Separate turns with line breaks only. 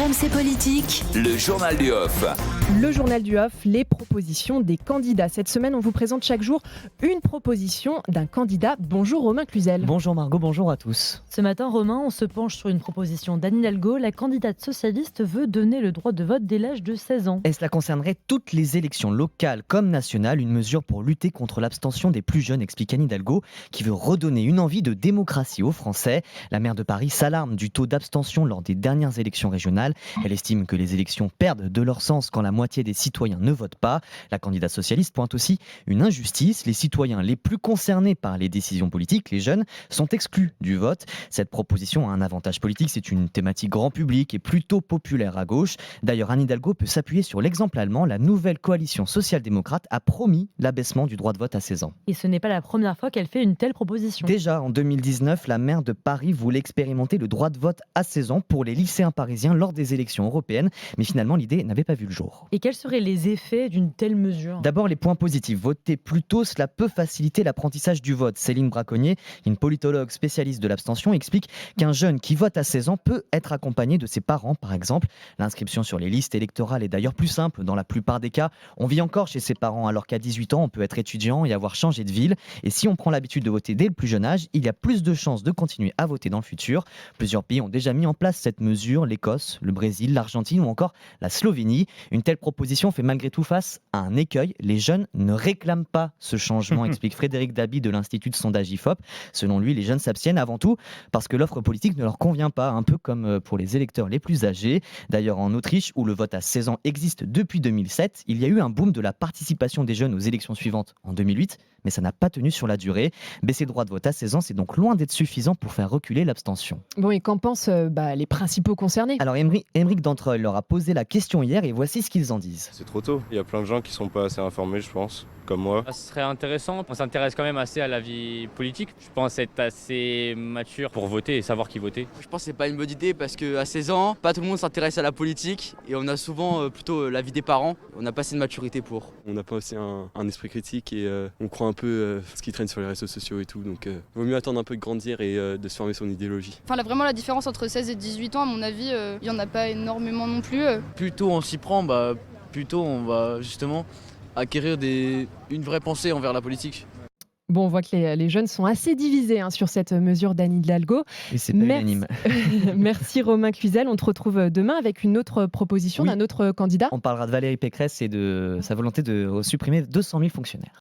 RMC Politique,
le journal du off.
Le journal du off, les propositions des candidats. Cette semaine, on vous présente chaque jour une proposition d'un candidat. Bonjour Romain Cluzel.
Bonjour Margot, bonjour à tous.
Ce matin, Romain, on se penche sur une proposition d'Anne Hidalgo. La candidate socialiste veut donner le droit de vote dès l'âge de 16 ans.
Et cela concernerait toutes les élections locales comme nationales, une mesure pour lutter contre l'abstention des plus jeunes, explique Anne Hidalgo, qui veut redonner une envie de démocratie aux Français. La maire de Paris s'alarme du taux d'abstention lors des dernières élections régionales. Elle estime que les élections perdent de leur sens quand la moitié des citoyens ne votent pas. La candidate socialiste pointe aussi une injustice. Les citoyens les plus concernés par les décisions politiques, les jeunes, sont exclus du vote. Cette proposition a un avantage politique, c'est une thématique grand public et plutôt populaire à gauche. D'ailleurs, Anne Hidalgo peut s'appuyer sur l'exemple allemand. La nouvelle coalition social-démocrate a promis l'abaissement du droit de vote à 16 ans.
Et ce n'est pas la première fois qu'elle fait une telle proposition.
Déjà en 2019, la maire de Paris voulait expérimenter le droit de vote à 16 ans pour les lycéens parisiens lors des élections européennes, mais finalement l'idée n'avait pas vu le jour.
Et quels seraient les effets d'une telle mesure ?
D'abord, les points positifs. Voter plus tôt, cela peut faciliter l'apprentissage du vote. Céline Braconnier, une politologue spécialiste de l'abstention, explique qu'un jeune qui vote à 16 ans peut être accompagné de ses parents, par exemple. L'inscription sur les listes électorales est d'ailleurs plus simple dans la plupart des cas. On vit encore chez ses parents, alors qu'à 18 ans, on peut être étudiant et avoir changé de ville. Et si on prend l'habitude de voter dès le plus jeune âge, il y a plus de chances de continuer à voter dans le futur. Plusieurs pays ont déjà mis en place cette mesure, l'Écosse, le Brésil, l'Argentine ou encore la Slovénie. Une telle proposition fait malgré tout face à un écueil. Les jeunes ne réclament pas ce changement, explique Frédéric Dabi de l'Institut de sondage IFOP. Selon lui, les jeunes s'abstiennent avant tout parce que l'offre politique ne leur convient pas, un peu comme pour les électeurs les plus âgés. D'ailleurs, en Autriche, où le vote à 16 ans existe depuis 2007, il y a eu un boom de la participation des jeunes aux élections suivantes en 2008, mais ça n'a pas tenu sur la durée. Baisser le droit de vote à 16 ans, c'est donc loin d'être suffisant pour faire reculer l'abstention.
Bon, et qu'en pensent les principaux concernés ?
Alors, Émeric Dentreuil leur a posé la question hier et voici ce qu'ils en disent.
C'est trop tôt, il y a plein de gens qui sont pas assez informés, je pense, comme moi.
Ce serait intéressant, on s'intéresse quand même assez à la vie politique. Je pense être assez mature pour voter et savoir qui voter.
Je pense que c'est pas une bonne idée parce qu'à 16 ans, pas tout le monde s'intéresse à la politique et on a souvent plutôt la vie des parents, on n'a pas assez de maturité pour.
On n'a pas aussi un esprit critique et on croit un peu ce qui traîne sur les réseaux sociaux et tout, donc vaut mieux attendre un peu de grandir et de se former son idéologie.
Enfin, vraiment la différence entre 16 et 18 ans, à mon avis, il n'y en a pas énormément non plus.
Plus tôt on s'y prend, plus tôt on va justement acquérir une vraie pensée envers la politique.
Bon, on voit que les jeunes sont assez divisés sur cette mesure d'Anne Hidalgo.
Et c'est pas unanime.
Merci Romain Cluzel. On te retrouve demain avec une autre proposition d'un autre candidat.
On parlera de Valérie Pécresse et de sa volonté de supprimer 200 000 fonctionnaires.